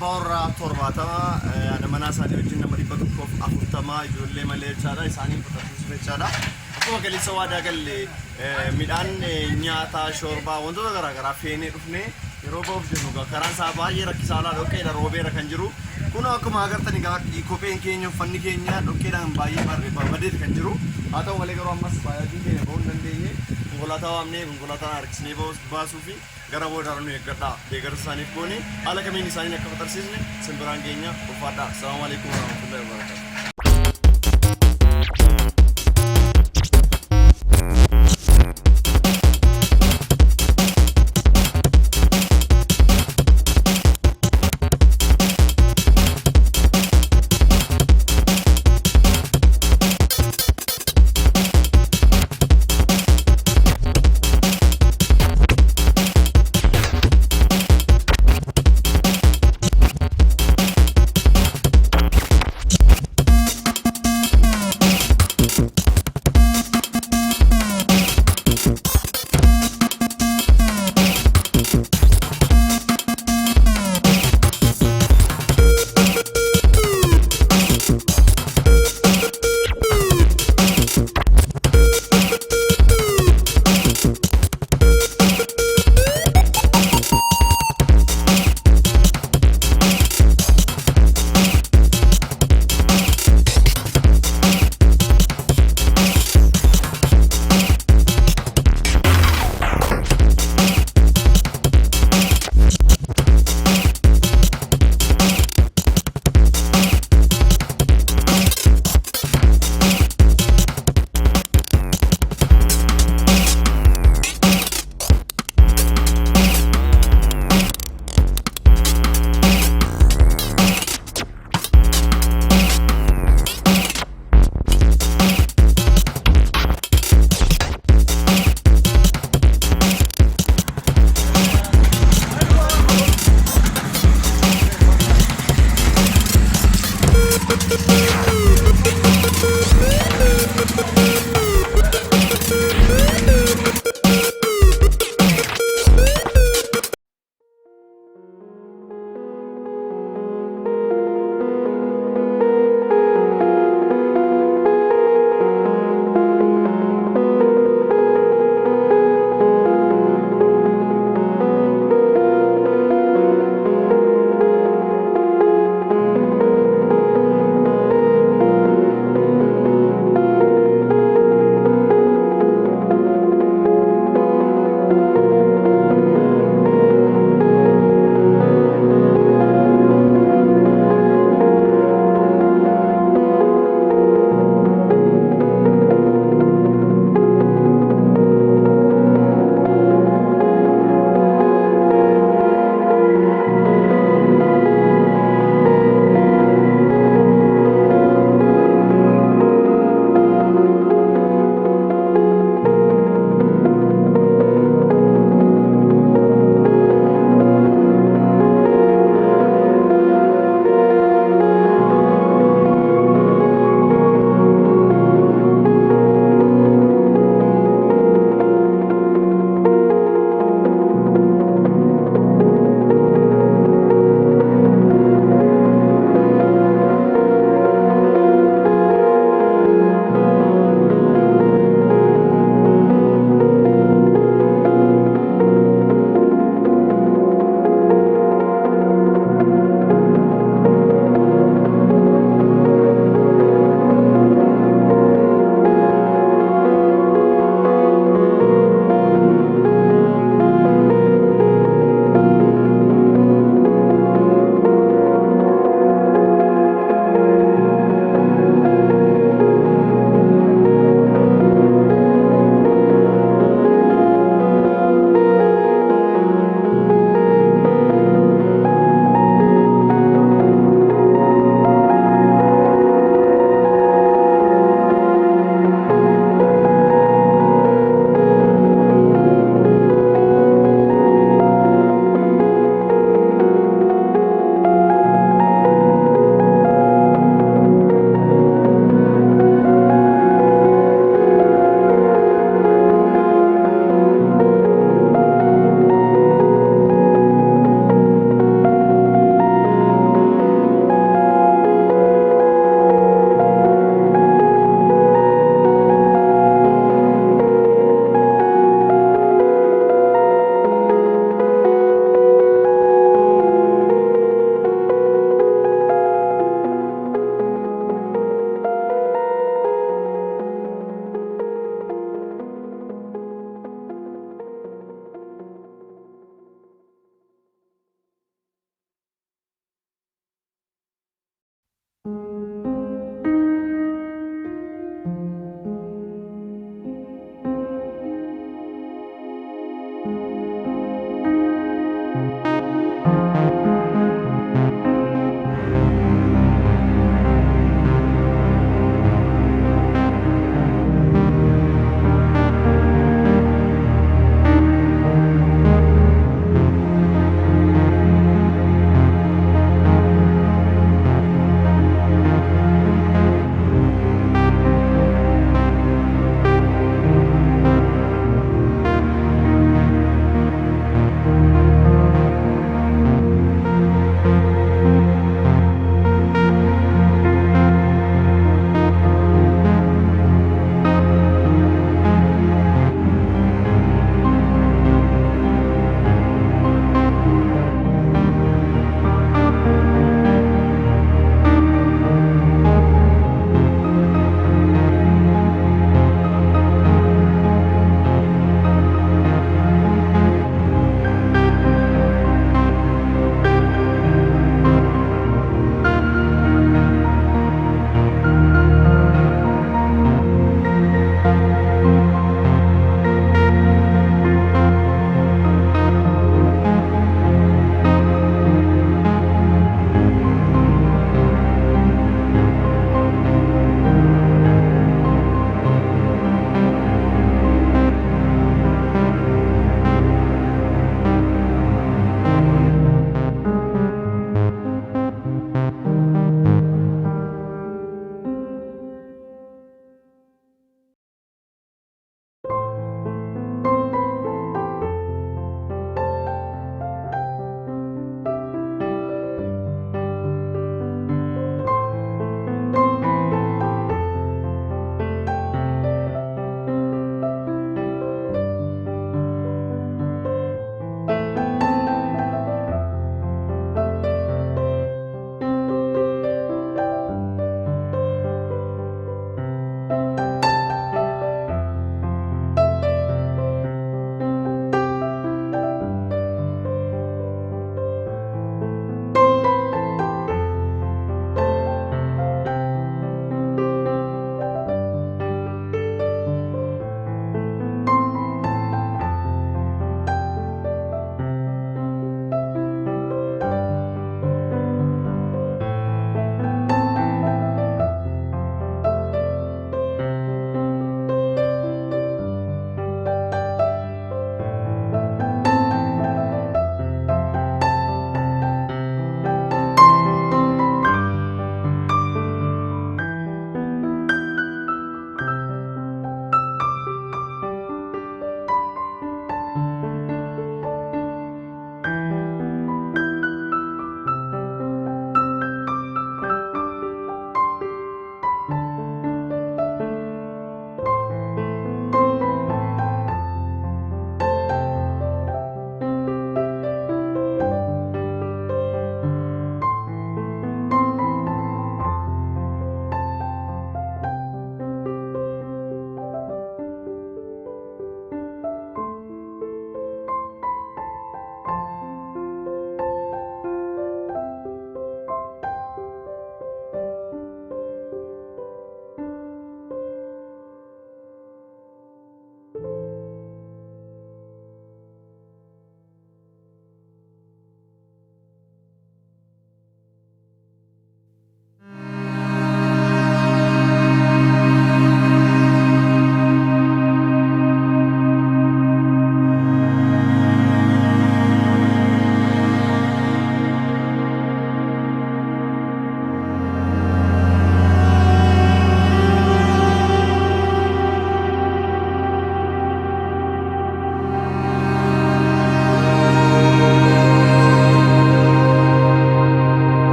Abbawraa torbaatama mana isaanii wajjin nama 140 ijoollee malee jechaadha isaaniin fudhachuuf jechaadha. Akkuma galisa waadaa galle midhaan nyaataa shorbaa wantoota garaagaraa feenee dhufnee yeroo ba'uuf jennu karaan isaa baay'ee rakkisaadha dhoqqeedha roobeera kan jiru. Kun akkuma agartanii kopheen keenya uffanni keenya dhoqqeedhaan baay'ee badeeti kan jiru. Haa ta'u malee garuu ammas baay'atiin keenya ba'uu hin dandeenye konkolaataa waamnee konkolaataa harkisnee baasuu fi gara boodarra nu eeggadhaa deeggarsa isaaniif goone haala kamiin isaaniin akka fatarsiisne simbiraan keenya ulfaadhaa. Assalaamu alaikum warahmatullahi wabarakatuh.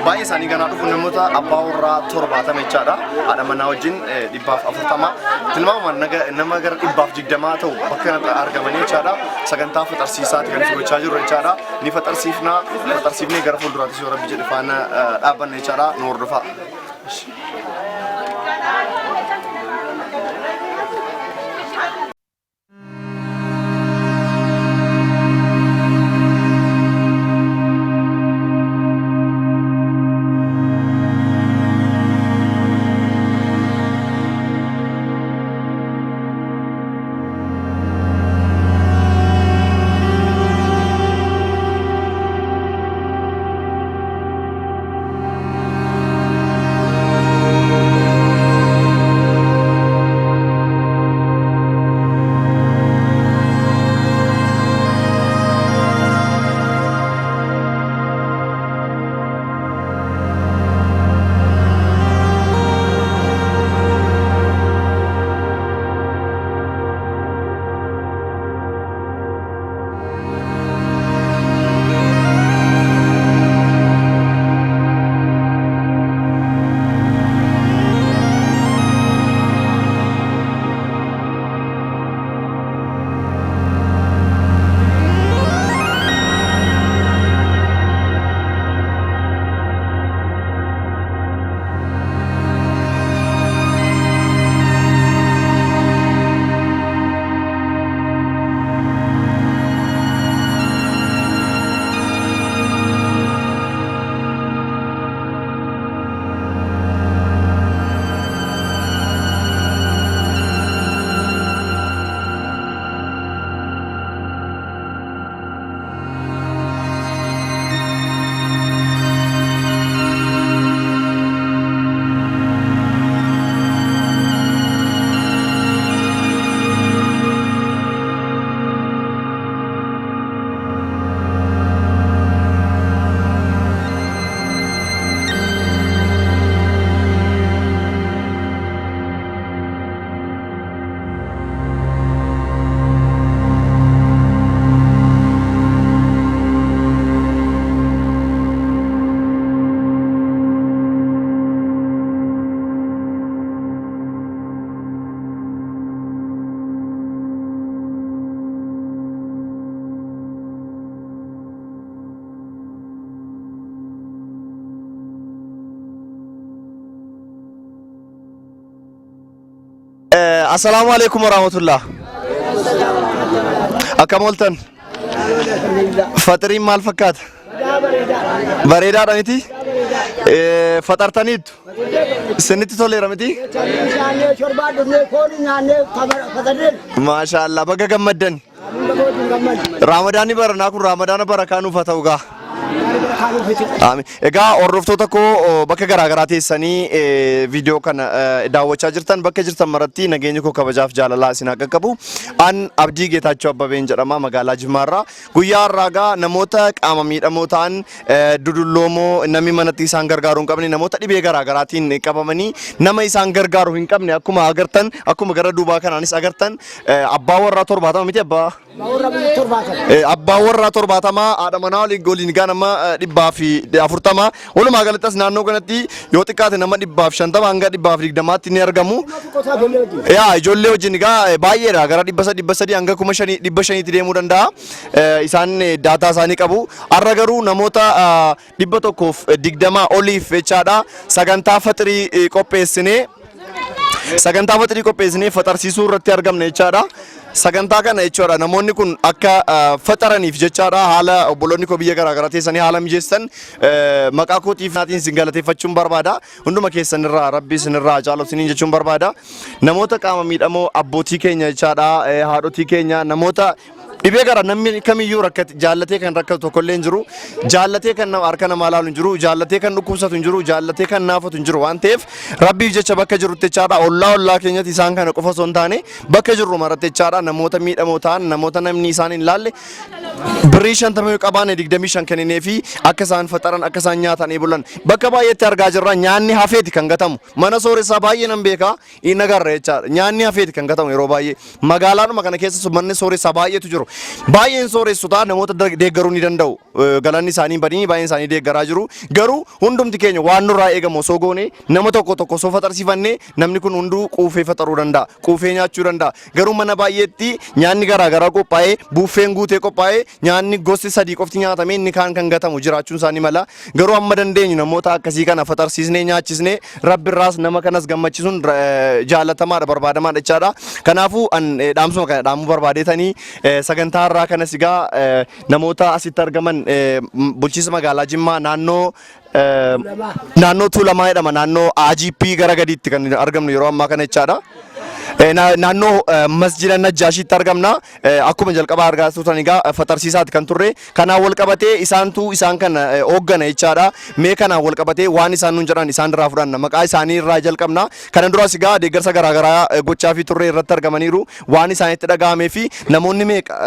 baay'ee isaanii ganaa dhufu namoota abbaa warraa 70 jechaadha. Haadha manaa wajjin 140 tilmaama nama gara 120 ta'u bakka kanatti argamanii jechaadha. Sagantaa faxarsiisaati kan gochaa jiru jechaadha. Ni faxarsiifnee gara fuulduraatti yoo rabbi jedhe faana dhaabbanne jechaadha. Nu hordofaa. Assalamu alaikum warahmatullah. Akkam oltan? Faxiriin maal fakkaata? Bareedaadha miti? Faxartaniittu? Isinitti toleera miti? Maashaallah baga gammaddan. Ramadaani baranaa kun Ramadaana barakaa nuuf haa ta'u gaa. Egaa hordoftoota koo bakka garaagaraa teessanii viidiyoo kana daawwachaa jirtan bakka jirtan maratti nageenyi koo kabajaaf jaalalaa isin haa qaqqabu. An Abdii Geetaachoo Abbabeen jedhama magaalaa Jimmaarraa. Guyyaa har'aa namoota qaama miidhamoo ta'an dudulloomoo namni manatti isaan gargaaruu hin qabne namoota dhibee garaagaraatiin qabamanii nama isaan gargaaruu hin qabne akkuma agartan akkuma gara duubaa kanaanis agartan abbaa warraa 70 miti abbaa warraa 70 haadha manaa waliin ganama 140 walumaa galattas naannoo kanatti yoo xiqqaate nama 150 hanga 120tti ni argamu. Ijoollee wajjin egaa baay'eedha gara 300 hanga 500tti deemuu danda'a. Isaan daataa isaanii qabu. Har'a garuu namoota 120 oliif jechaadha sagantaa faxirii qopheessinee faxarsiisuu irratti argamne jechaadha. Sagantaa kana jechuudha namoonni kun akka faxaraniif jechaadha haala obboloonni koo biyya garaagaraa teessanii haala mijeessan maqaa kootiif naatiin sin galateeffachuun barbaada. Hunduma keessan irraa rabbi sin irraa jaallatanii jechuun barbaada. Namoota qaama miidhamoo abbootii keenya jechaadha haadhotii keenya namoota dhibee gara namni kamiyyuu rakkate jaallatee kan rakkatu tokko illee hin jiru. Jaallatee kan harka namaa laalu hin jiru. Jaallatee kan dhukkubsatu hin jiru. Jaallatee kan naafatu hin jiru waan ta'eef rabbiif jecha bakka jirutti jechaadha ollaa keenyatti isaan kana qofa osoo hin taane bakka jirru maratti jechaadha namoota miidhamoo ta'an namoota namni isaan hin laalle birrii 50 qabaane 25 kenninee fi akka isaan faxaran akka isaan nyaatan eebulan bakka baay'eetti argaa jirra nyaanni hafeeti kan gatamu mana sooressaa baay'ee nan beeka inni agarra jechaadha nyaanni hafeeti kan gatamu yeroo baay'ee magaalaanuma kana keessa manni sooressaa baay'eetu jiru baay'een sooressotaa namoota deeggaruu ni danda'u galanni isaanii badii baay'een isaanii deeggaraa jiru garuu hundumti keenya waan nurraa eegamu osoo goone nama tokko osoo faxarsiifannee namni kun hunduu quufee faxaruu danda'a quufee nyaachuu danda'a garuu mana baay'eetti nyaanni garaagaraa qophaa'ee buuffeen guutee qophaa'ee nyaanni gosti sadii qofti nyaatamee inni kaan kan gatamu jiraachuun isaanii mala garuu amma dandeenyu namoota akkasii kana faxarsiisnee nyaachisnee rabbi irraas nama kanas gammachisuun jaalatamaadha barbaadamaadha jechaadha kanaafuu dhaamsuma kana dhaamuu barbaadeetanii sagantaa irraa kanas egaa namoota asitti argaman bulchiinsa magaalaa Jimmaa naannoo Tuulamaa jedhama naannoo AGP gara gadiitti kan argamnu yeroo ammaa kana jechaadha. naannoo masjida Najjaashiitti argamna akkuma jalqaba argaa turtan egaa faxarsiisaati kan turre kanaan wal qabatee isaan kana hooggana jechaadha mee kanaan wal qabatee waan isaan nuun jedhan isaan irraa fudhanna maqaa isaanii irraa jalqabna kana duras egaa deeggarsa garaagaraa gochaa fi turre irratti argamaniiru waan isaanitti dhaga'amee fi namoonni meeqa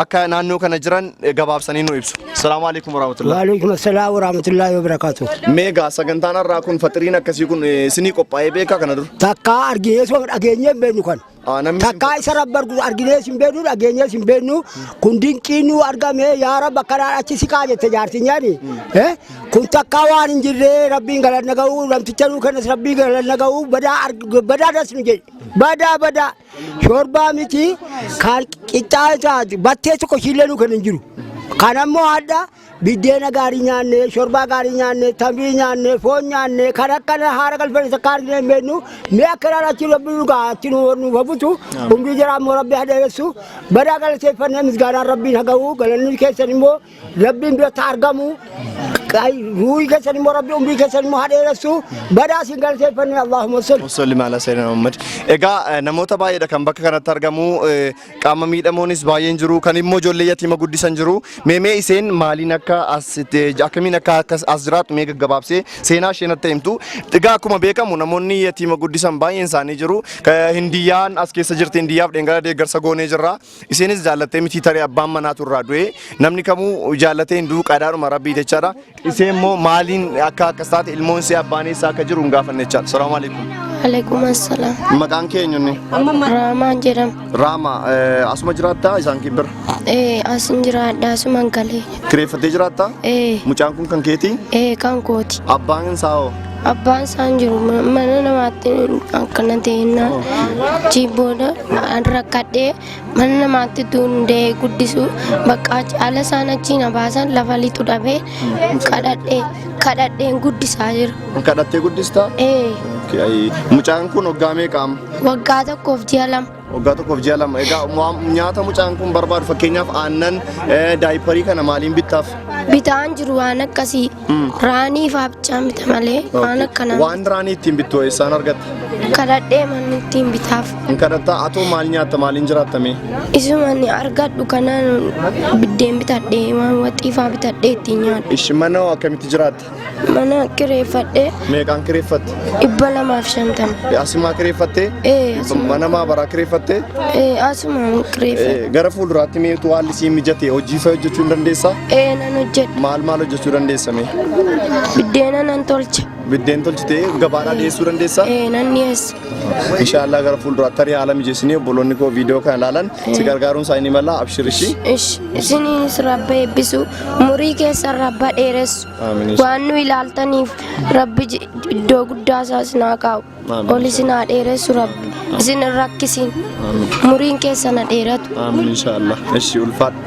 akka naannoo kana jiran gabaabsanii nu ibsu. Assalaamu alaykum warahmatullahi. Wa alaykum assalaam warahmatullahi wabarakatuh. Meeqa sagantaan irraa kun faxiriin akkasii kun isinii qophaa'ee beekaa kana dur? Takka argee soo dhageenyee nukan takka isa rabbar arginee simbeenu dhageenyee simbeenu kun dinqiinu argame yaa rabba kana achi si kaajette jaartinyaani kun takka waan hin jirre rabbiin galanna ga'u namticha nu kanas rabbiin galanna ga'u badaa das nu jedhe badaa shorbaa miti kan qixxaa isaati battee tokko shiillee nu kan hin jiru kanammoo adda biddeena gaarii nyaanne shorbaa gaarii nyaanne tambii nyaanne foon nyaanne kan akkana haara galfanii sakka argine hin beeknu mee akkanaan achi rabbi nu ga'a achi nu babutu umrii jiraa immoo rabbi hadeessu badaa galateeffannee misgaanaan rabbiin haga'u galanni keessan immoo rabbiin biratti argamu ruuhi keessan immoo rabbi umrii keessan immoo hadeessu badaa siin galateeffannee Allahumma salli ala sayyidina Muhammad. Egaa namoota baay'eedha kan bakka kanatti argamu qaama miidhamoonis baay'een jiru kan immoo ijoollee yatiima guddisan jiru mee iseen maaliin akka akkamiin akka as jiraatu mee gaggabaabsee seenaa isheen natti himtu. Egaa akkuma beekamu namoonni yatiima guddisan baay'een isaanii jiru hindiyyaan as keessa jirti hindiyyaaf dheengala deeggarsa goonee jirra iseenis jaallattee miti taree abbaan manaatu irraa du'e namni kamuu jaallatee hin du'u qadaadhuma rabbii jechaadha iseen immoo maaliin akka akkas taate ilmoon see abbaan isaa akka jiru hin gaafanne jechaadha. Assalaamu alaykum. Alaykum assalaam. Maqaan keenyonni? Raamaan jedhama. Raama asuma jiraattaa isaan kibbira? Asin jiraadha asuman galee. Kireeffattee jiraattaa? Mucaan kun kan keeti? Kan kooti. Abbaan isaa hoo? Abbaan isaan jiru mana namaatti akkana ta'inna jibboodha rakkadhee mana namaatti tuundee guddisu bakka ala isaan achi na baasan lafa lixu dhabee kadhadheen guddisaa jira. Kadhattee guddistaa? Mucaan kun waggaa meeqaam? Waggaa tokkoof ji'a lama. Waggaa tokkoof ji'a lama. Egaa nyaata mucaan kun barbaadu fakkeenyaaf aannan daayiparii kana maaliin bittaaf? Bitaan jiru waan akkasii raanii fa'aa bichaan bita malee waan akkana. Waan raanii ittiin bittu eessaan argatta? Kadhadhee manni ittiin bitaaf. Kadhattaa atoo maal nyaatta maaliin jiraattame? Isuma argadhu kanaan biddeen bitadhee waan waxii fa'aa bitadhee ittiin nyaadhu. Ishi mana akkamitti jiraatta? Mana kireeffadhee. Meeqaan kireeffatte? 250. Asumaa kireeffattee? Mana maabaraa kireeffattee? Asumaa kireeffadhe. Gara fuulduraatti meetu haalli siin mijate hojii fa'aa hojjechuu hin dandeessaa? Nan hojjedha. Maal hojjechuu dandeessame? Biddeena nan tolcha. Biddeen tolchitee gabaadhaa dhiyeessuu dandeessaa? Nan dhiyeessa. Inshaallah gara fuulduraatti tarii haala mijeessinee obboloonni koo viidiyoo kana ilaalan si gargaaruun isaa inni mala abshirishi. Isiniinis rabba eebbisu umurii keessan rabba dheeressu waan nu ilaaltaniif rabbi iddoo guddaa isaa isinaa kaa'u ol isinaa dheeressu rabbi isin hin rakkisin umuriin keessan dheeratu. Amiin inshaallah. Ishi ulfaadha.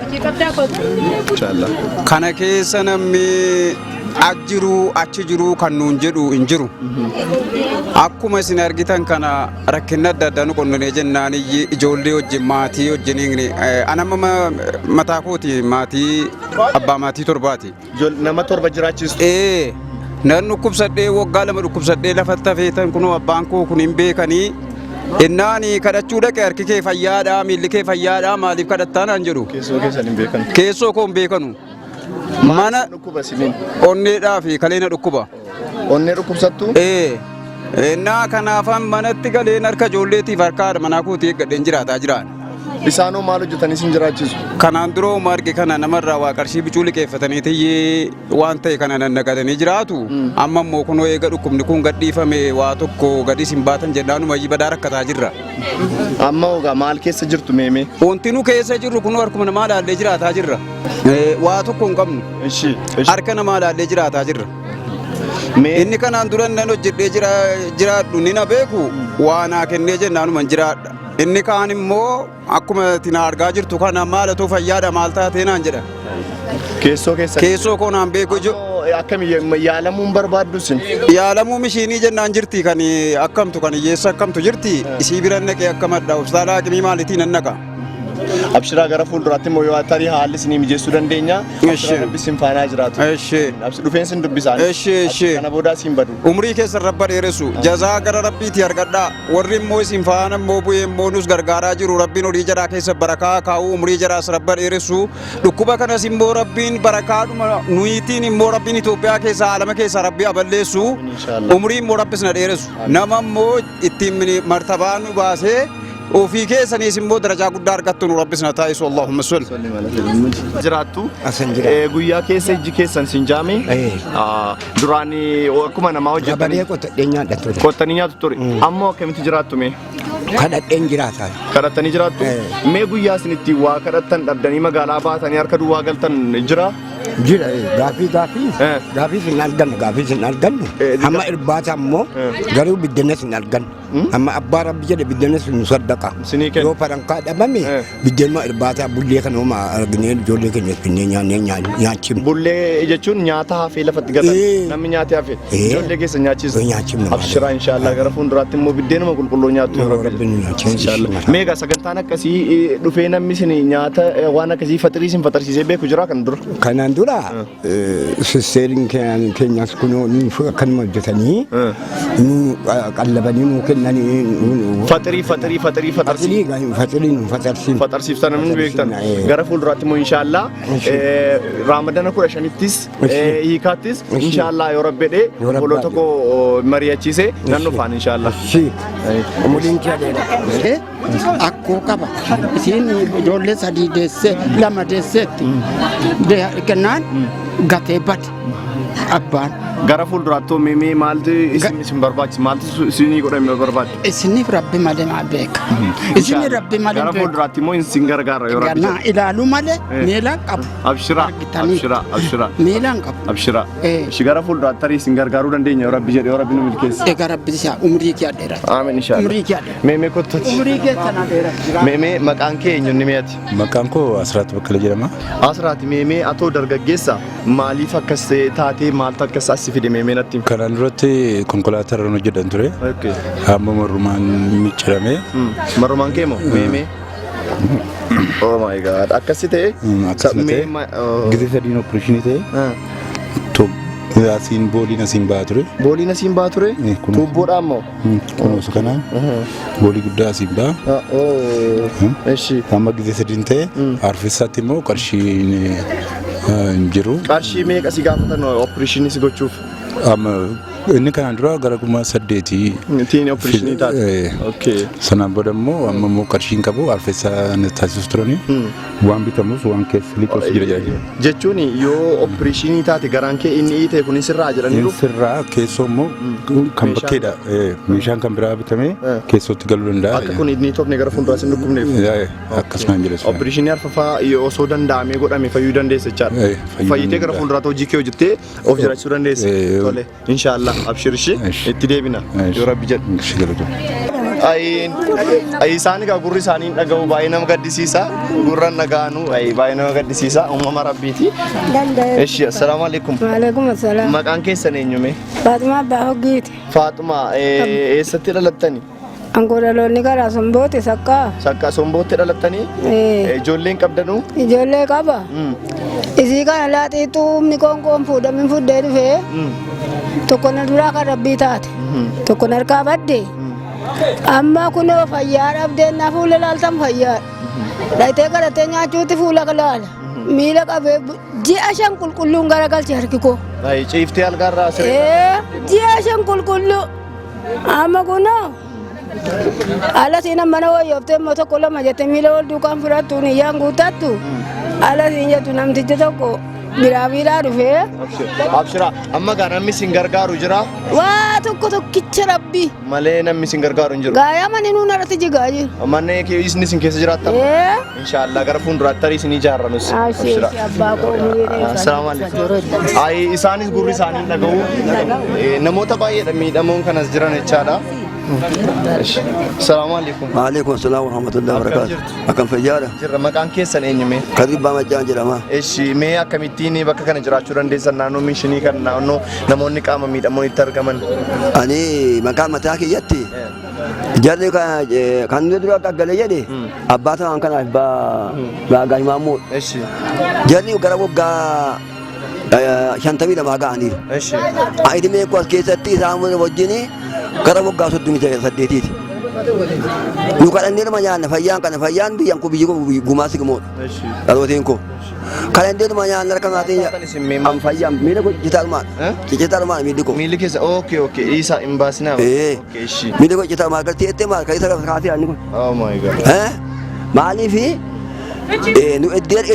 Inshaallah. Kana keessa namni achi jiru kan nuun jedhu hin jiru. Akkuma isin argitan kana rakkinna adda addaa nu qonnee jennaan ijoollee wajjin maatii wajjin anama mataa kooti maatii abbaa maatii torbaati. Nama torba jiraachistu? Nan dhukkubsadhee waggaa 2 dhukkubsadhee lafatti hafeetan kunoo abbaan koo kun hin beekanii innaani kadhachuu dhaqe harki kee fayyaadhaa miilli kee fayyaadhaa maaliif kadhattaa naan jedhu. Keessoo keessan hin beekanu? Keessoo koo hin beekanu. Mana onneedhaa fi kaleena dhukkuba. Onnee dhukkubsattu? Innaa kanaafan manatti galeen harka ijoolleetiif harka haadha manaa kootii eeggadheen jiraataa jiraan. Isaanoo maal hojjetanii sin jiraachisu? Kanaan dura marge kana namarraa waa qarshii bicuu liqeeffatanii waan ta'e kana nannaqatanii jiraatu. Amma immoo kunoo eega dhukkubni kun gadhiifame waa tokko gadhiis hin baatan jedhaanuma badaa rakkataa jirra. Amma ogaa maal keessa jirtu meemee? Wanti nu keessa jirru kunoo harkuma namaa laallee jiraataa jirra. Waa tokko hin qabnu. Harka namaa laallee jiraataa jirra. Inni kanaan dura nan hojjedhee jiraadhu ni na beeku waa naa kennee jennaanuma jiraadha. Inni kaan immoo akkuma tina argaa jirtu kana maalatu fayyaadha maal taatee naan jedha. Keessoo koo naan beeku ijoo. Akkami yaalamuun barbaaddu sin? Yaalamuu mishiinii jennaan jirti kan akkamtu kan hiyyeessa akkamtu jirti isii bira naqee akkamadha hospitaala haqimii maalitiin nan naqa. Abshiraa gara fuulduraatti immoo yoo tarii haalli isinii mijeessuu dandeenya. Abshiraa dubbisiin faanaa jiraatu. Dhufeensi hin dubbisaan. Kana boodaa siin badu. Umrii keessa rabba dheeressu jazaa gara rabbiitti argadhaa warri immoo isin faana immoo bu'ee immoo nus gargaaraa jiru rabbiin horii jaraa keessa barakaa kaa'uu umrii jaraas rabba dheeressu dhukkuba kanas immoo rabbiin barakaadhuma nuyitiin immoo rabbiin Itoophiyaa keessa alama keessa rabbii aballeessu umrii immoo rabbis na dheeressu nama immoo ittiin martabaa nu baasee وفي كيس أنا اسمه درجة قدار قطن وربنا تايس اللهم صل. جراتو. قويا كيس يجي كيس سنجامي. دراني وكمان أنا ما هو جبان. كوتانية تطوري. أما كم تجراتو مي؟ كذا تنجراتها. كذا تنجراتو. مي قويا سنتي وا كذا تن أبداني ما قال أبا تاني أركض وا قال تن جرا. جرا غافي سنالدن أما إرباط أمو غرو بدنا سنالدن أما أبا ربي جد بدنا سنصدقه لو فرنكا دمامي بدنا إرباط بولي كانوا ما أرجنين جولي كنيس كنيا نياتشيم بولي يجون نياتا في لفت قدر نمي نياتا في جولي كيس نياتشيم أبشرا إن شاء الله غرفون راتم مو بدنا ما كل نياتو إن شاء الله ميجا سكنتانا كسي دفينا مسني نياتا وانا كسي فتريسين فترسي بيه كجرا كندر دورا سيرين كان يسكنوا نفوا كان مجتني نو قلبني ممكن نني فتري فترسي من بيكتن غرفول راتمو إن شاء الله رمضان كل شنيتيس يكاتيس إن شاء الله يا رب ده ولو تكو مرياتشيسه نانو فان إن شاء الله أمودين كذا أكو كبا سيني جولة سدي دسة لما دسة ده كنان غتيبات أبان غرفول راتو ميمي مالتي اسم برباد مالتي سيني كورا مي برباد اسني ربي مالي ما بيك اسني ربي مالي غرفول راتي مو سينغر غار يا ربي غنا الى لو مالي ميلان قب أبشرا ميلان قب أبشرا غرفول راتري سينغر غارو دندين يا ربي نو ملكيس يا ربي سا عمري كي اديرا امين ان شاء الله عمري كي ميمي كوت عمري كي تناديرا ميمي مكانكي نيميات مكانكو أسرات بكل جرما أسرات ميمي أتو درجة مالي فكس تاتي مالتا كساس في دمي منتيم كان روتي كونكولاتر رنوجد أنتوري أوكي هم مرومان ميشرامي مرومان كيمو ميمي Oh my god أكسيته جديد دينو بريشنيته توب ناسين بولي ناسين باتوري توب بورامو كونو سكانا بولي قدام ناسين با إيشي هم جديد دينته عارفيساتي مو كرشين جرو كرشي ميك أسيقافتنا أوبريشني سيقول inni kana dura gara kuma saddeeti tiin operation taate okay sanaan booda immoo amma immoo qarshiin qabu alfeessa taasisuuf turani waan bitamus waan keessa liqoos jira jechuun yoo operation taate garaan kee inni ite kun sirraa jiraniiru sirraa keessoo immoo kan bakkeedha meeshaan kan biraa bitamee keessootti galuu danda'a akka kun inni toofne gara fuulduraa sin dhukkubneef akkasumaan jira operation arfafa yoo osoo danda'amee godhame fayyuu dandeessa jechaadha fayyitee gara fuulduraatti hojii kee hojjettee of jiraachuu dandeessa tole inshallah abshirshi itti deebina yoo rabbi jedhu ay isaani ka gurri isaanii dhaga'u baay'ee nama gaddisiisa gurran dhaga'anu ay baay'ee nama gaddisiisa uumama rabbiiti eshi assalaamu alaykum wa alaykum assalam maqaan keessan eenyume Faatuma Bahogiiti Faatuma eessatti dhalattani Angoololonni karaa Sombootti sakkaa Sombootti dhalattanii ijoolleen qabdanuu ijoollee qaba isii kana laaxiitu mikoonkoon fuudhamin fuddee dhufee tokko na duraa kan rabbii taate tokko na harkaa badde amma kunoo fayyaa dhabdeen na fuula laaltan fayyaa dhayitee kadhattee nyaachuutti fuula laala miila qabee ji'a 5 qulqulluun garagalche harki koo ciiftee algaarraa asirra ji'a 5 qulqulluu amma kunoo Ala sina mana wo yopte moto kola majete mila wol dukan furatu ni yangu tatu. Ala sinya tu nam tijja tokko bira dhufe. Abshira amma gaa namni sin gargaaru jira. Waa tokko tokkicha rabbi. Malee namni sin gargaaru hin jiru. Gaaya mani nuun irratti jigaa jiru. Manni isni sin keessa jiraattan. Inshallah gara fuulduraatti tarii isin ijaarranus. Abshira. Abbaa koo Assalamu alaikum. Ai isaanis gurri isaanii dhaga'u. Namoota baay'eedha miidhamoon kanas jiran jechaadha. Assalamu alaikum. Waalaikum assalam warahmatullahi wabarakatuh. Akkam fayyaadha? Jirra maqaan keessan eenyume? Kadibbaa Majjaan jedhama. Eshi mee akkamittiin bakka kana jiraachuu dandeessan naannoo mishinii kan naannoo namoonni qaama miidhamoon itti argaman? Ani maqaan mataa kiyyatti jarri kan dura akka galee jedhe abbaa ta'an kana Gaagaa Himaamuu. Eshi Jarri gara waggaa 52 ga'aniiru. eshi Idimee koo as keessatti isaan wajjin gara waggaa 38ti. Nu kadhannee nama nyaanna fayyaan biyyan koo biyyi koo gumaa sigamoodha. eshi Dhalooteen koo. Kadhannee nama nyaanna harka maatiin am fayyaan miila koo ciccitarmaan miilli koo. miilli keessa okay isa hin baasinaa. Eh. Okay eshi Miilli koo ciccitarmaan galtee ettee maal kan isa kaasee aanni kun. oh my god. Maaliifi nu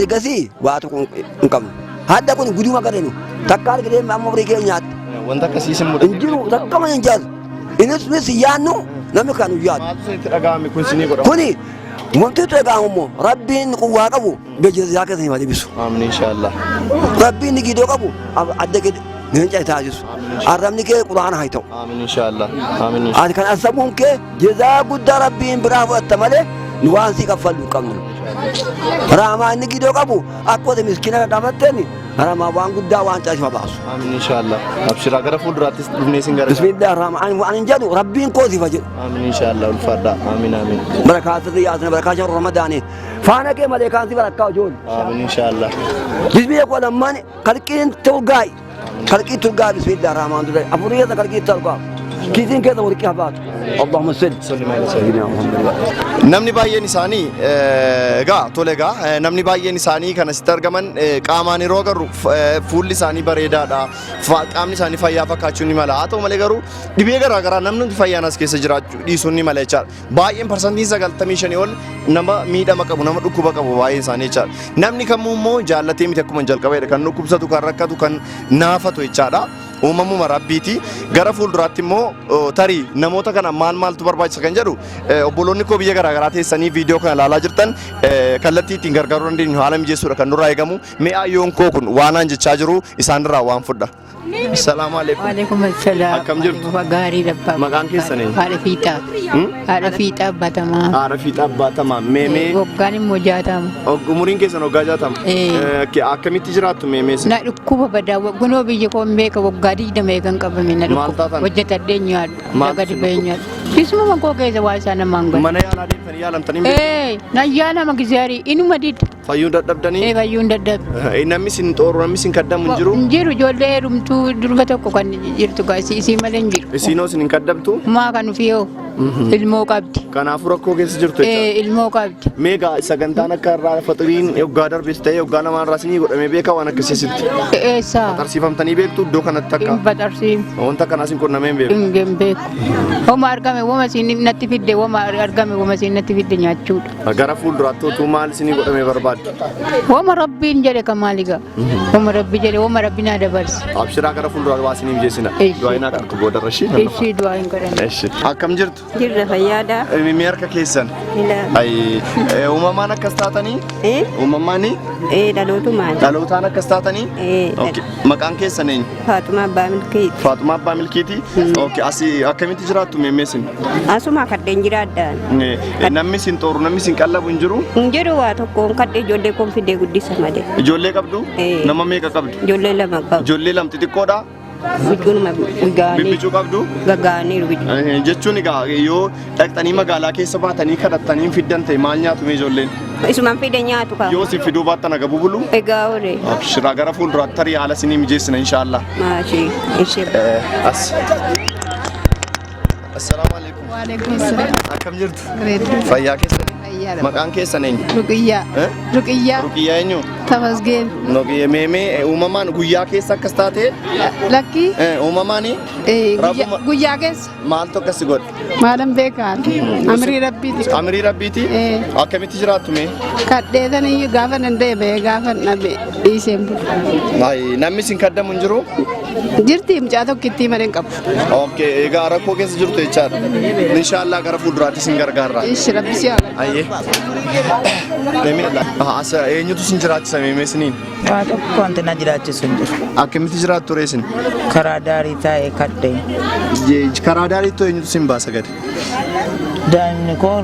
ergasii waa tokko hin qabnu. Hadda kun guduma gadenu takka argitee amma horii keenya nyaatti. Wanta akkasii sin mudate. Hin jiru takka mana hin jaatu. Innis yaannu namni kan yaadu. Maaltu isinitti dhaga'ame kun sinii godha? Kuni wanti itti dhaga'amu immoo rabbiin quwwaa qabu beeksisa keessanii ma deebisu. Amiin inshallah. Rabbiin gidoo qabu adda gadi neenca taasisu. Arrabni kee quraana haa ta'u. Amiin inshallah. Amiin. Ati kan asabuun kee jazaa guddaa rabbiin biraa fudhatta malee nu waan sii kaffallu qabnu. Raamaa inni gidoo qabu akkota miskiina qabatteeni raamaa waan guddaa waan caasima baasu. Amiin inshallah. Abshira gara fuulduraattis dhufnee sin gargaara. Bismillah raamaa ani jedhu rabbiin koosifa jedhu. Amiin inshallah ulfaadha. Amiin amiin. Barakaatatti yaasna barakaa sharu ramadaanii faana kee malee kaansi barakaa ijoollee. Amiin inshallah. Bismillah koo lammaan kalqiin turgaay kalqii turgaa bismillah raamaan dura afurii keessa kalqii turgaa kiisiin keessa warqii habaatu. Allahumma salli. Sayyidina Muhammad. Namni baay'een isaanii egaa tole egaa namni baay'een isaanii kan asitti argaman qaamaan yeroo agarru fuulli isaanii bareedaadha. Qaamni isaanii fayyaa fakkaachuu ni mala. Haa ta'u malee garuu dhibee garaagaraa namni hundi fayyaan as keessa jiraachuu dhiisuun ni mala jechaadha. Baay'een parsantiin 95 ol nama miidhama qabu nama dhukkuba qabu baay'een isaanii jechaadha. Namni kamuu immoo jaallatee miti akkuma jalqabeedha kan dhukkubsatu kan rakkatu kan naafatu jechaadha. Uumamuma rabbiiti gara fuulduraatti immoo tarii namoota kana maaltu barbaachisa kan jedhu obboloonni koo biyya garaagaraa teessanii viidiyoo kana ilaalaa jirtan kallattii ittiin gargaaruu dandeenyu haala mijeessuudha kan nurraa eegamu mee ayyoon koo kun waanaan jechaa jiru isaanirraa waan fudha. Assalamu alaikum. Waalaikum assalam. Akkam jirtu? Gaarii dhabbaa. Maqaan keessan eenyu? Haadha fiixaa. Haadha fiixaa Abbatamaa. Haadha fiixaa Abbatamaa. Meemee. Waggaan immoo 60. Umuriin keessan waggaa 60. Akkamitti jiraattu meemee? Na dhukkuba badaa gunoo biyya koo hin beeka waggaa 20 eegan qabame na Maal taatan? dhukkuba. Hojjetadhee nyaadhu. Maal Gadi ba'ee nyaadhu. Isuma koo keessa waa isaa namaan godha. Mana yaalaa deemtanii yaalamtanii beektu? Na yaala gizaarii inuma didda. Fayyuu dadhabdanii? Fayyuun dadhabde. Namni sin xooru namni sin kaddamu hin jiru? Hin jiru ijoollee heerumtuu durba tokko kan jirtu isii malee hin jiru. Isiinoo sin hin kaddamtu? Maa kan ufiyoo ilmoo qabdi. Kanaafuu rakkoo keessa jirtu jechuudha. Ilmoo qabdi. Meegaa sagantaan akka irraa faxiriin yoggaa darbes ta'ee yoggaa namaan raasanii godhamee beekaa waan akkasiisitti. Eessaa? Tarsiifamtanii beektu iddoo kanatti akka. Baxarsiin. Wanta kanaas hin qunnamee hin beeku. Hin beeku. Wama argame wama siin natti fidde wama argame wama siin natti fidde nyaachuudha. Gara fuulduraatti utuu maal isinii godhamee barbaaddu? Wama rabbiin jedhe ka maaligaa. Wama rabbi jedhe wama rabbi naa dabarse. Abshiraa gara fuulduraatti waa isinii mijeessina. Du'aa hin akka boodarra ishii. Ishii du'aa hin godhan. Akkam jirtu? Jirra fayyaadha. Mee harka keessan? Uumamaan akkas taatanii? Uumamaanii? Dhalootumaan. Dhalootaan akkas taatanii? Maqaan keessan eenyu? Faatumaa Abbaa Milkiiti. Faatumaa Abbaa Milkiiti? Asii akkamitti jiraattu meemmeesin? Asuma kaddeen jiraadhaan. Namni sin xooru namni sin qallabu hin jiru? Hin jiru waa tokkoon kadhee ijoollee koon fidee guddisa malee. Ijoollee qabdu? Nama meeqa qabdu? Ijoollee lama qabu. Ijoollee lamti xiqqoodha? Bichuunuma gaanii. Bibbicuu qabdu? Gaggaaniiru bichuu. Jechuun egaa yoo dhaqxanii magaalaa keessa baatanii kadhattanii fiddan ta'e maal nyaatu mee ijoolleen? Isumaan fide nyaatu qaba. Yoo isin fiduu baattan aga bubulu? Egaa oole. Abshiraa gara fuulduraatti tarii haala isinii mijeessina inshaallah. Maashii. Ishee. As. Assalaamu alaikum. Waalaikum salaam. Akkam jirtu? Bareedu. Fayyaa keessanii? Maqaan keessan eenyu? Ruqiyyaa. Ruqiyyaa. Ruqiyyaa eenyu? Tamasgeen. Meemee uumamaan guyyaa keessa akkas taate? Lakkii. Uumamaani? Guyyaa keessa. Maaltu akkasi godhe? Maalan beekaan. Amrii rabbiiti. Amrii rabbiiti? Akkamitti jiraattu mee? Kadheetan iyyuu gaafa danda'e bahee gaafa dhabe dhiiseen bula. Namni isin kaddamu hin jiru? Jirti mucaa tokkittii malee hin qabu. Egaa rakkoo keessa jirtu jechaadha. Inshaallah gara fuulduraatti isin gargaarra. Ishi rabbi si haa. Ayyee. Eenyutu isin jiraachisa meemee isiniin? Waa tokko wanti na jiraachisu hin jiru. Akkamitti jiraattu ree isin? Karaa daarii taa'ee kadhee. Karaa daariitti eenyutu isin baasa gadi? Daa'imni koo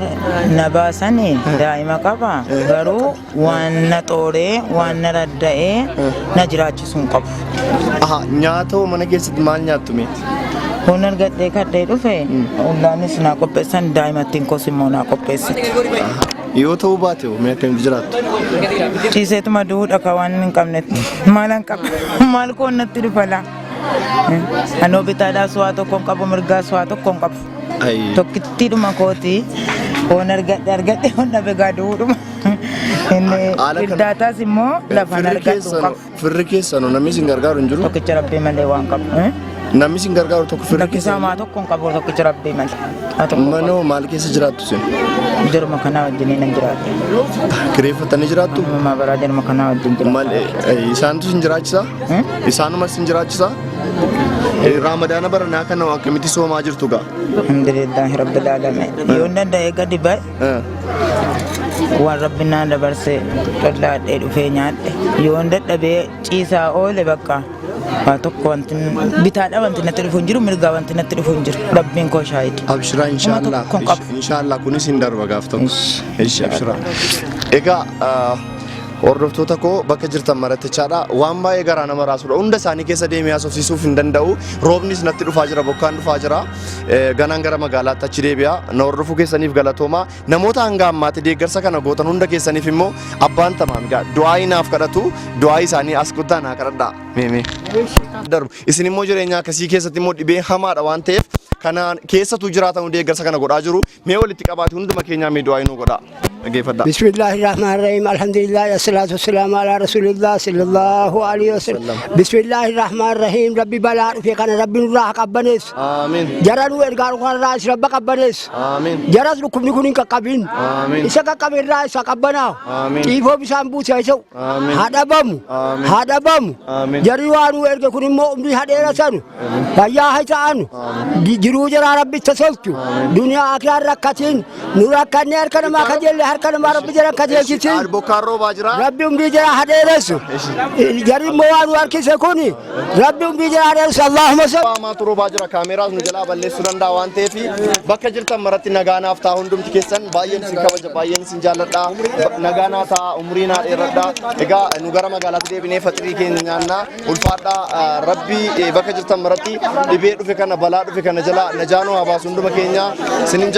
na baasanii daa'ima qaba garuu waan na xooree waan na radda'ee na jiraachisu hin qabu. Nyaata mana keessatti maal nyaattu mee? Kun argadhee kadhee dhufe ollaanis naa qopheessan daa'imattiin koos immoo naa qopheessite. Yoo ta'uu baate mee akkamitti jiraattu? Ciiseetuma duudha ka waan hin qabnetti maalan qaba maal koon natti dhufa laa. Anoo bitaadhaas waa tokko hin qabu mirgaas waa tokko hin qabu. Tokkittiidhuma kooti oon argadhe oon dhabe gaaduudhuma. Hiddaataas immoo lafaan argadhu qabu. Firri keessan namni isin gargaaru hin jiru? Tokkicha rabbii malee waan qabu. Namni isin gargaaru tokko firri keessan? Lakkisaa maa tokko hin qabu tokkicha rabbii malee. Manoo maal keessa jiraattu isin? Jaruma kanaa wajjin hin jiraattu. Kireeffattanii jiraattu? Ammaa baraa jaruma kanaa wajjin jiraattu. Isaantu isin jiraachisaa? Isaanuma isin jiraachisaa? Ramadana baranaa kana akkamitti soomaa jirtu gaa? Alhamdulillahi rabbil alamin. Yoo danda'e gadi bahe waan rabbi naan dabarse dhallaadhee dhufee nyaadhe. Yoo dadhabee ciisaa oole bakka waa tokko wanti bitaadha wanti natti dhufu hin jiru mirgaa wanti natti dhufu hin jiru rabbiin koo shaahidi. Abshiraa inshaallah kunis hin darba gaaf tokko. Abshiraa. Egaa hordoftoota koo bakka jirtan marattichaadha waan baay'ee garaa nama raasudha hunda isaanii keessa deemee haasofsiisuuf hin danda'u roobnis natti dhufaa jira bokkaan dhufaa jira ganaan gara magaalaatti achi deebi'a na hordofuu keessaniif galatooma namoota hanga ammaatti deeggarsa kana gootan hunda keessaniif immoo abbaan tamaan gaa du'aayii naaf kadhatu du'aayii isaanii as guddaa naa kadhadhaa meemee darbu isin immoo jireenya akkasii keessatti immoo dhibee hamaadha waan ta'eef kanaan keessatu jiraatan deeggarsa kana godhaa jiru mee walitti qabaate hunduma keenyaa mee du'aayii nu godhaa بسم الله الرحمن الرحيم الحمد لله والصلاة والسلام على رسول الله صلى الله عليه وسلم بسم الله الرحمن الرحيم ربي بلا في كان ربي نراح قبنس آمين جرانو إرجعوا كان راس رب قبنس آمين جراس لكم نكون كقبين آمين إسحاق قبين راس قبنا آمين كيفو بسامبو سايسو آمين هذا بام جريوانو إرجع كوني مؤمن هذا راسانو فيا هيتانو جرو جرا ربي تسلتو دنيا آخر ركعتين نورا كنير كنا ما خجل harka nama rabbi jara kajeelchiti bokkaarroo baajira rabbi umrii jara hadeeressu jari mo'aan harkise kuni rabbi umrii jara hadeeressu allahumma salli maa turoo baajira kaameraas nu jalaa balleessuu danda'a waan ta'eef bakka jirtan maratti nagaanaaf ta'a hundumti keessan baay'een isin kabaja baay'een isin jaalladha nagaanaa ta'a umrii naa dheeradha egaa nu gara magaalaatti deebinee faxirii keenya nyaannaa ulfaadhaa rabbi bakka jirtan maratti dhibee dhufe kana balaa dhufe kana jalaa najaanoo habaasu hunduma keenya sinin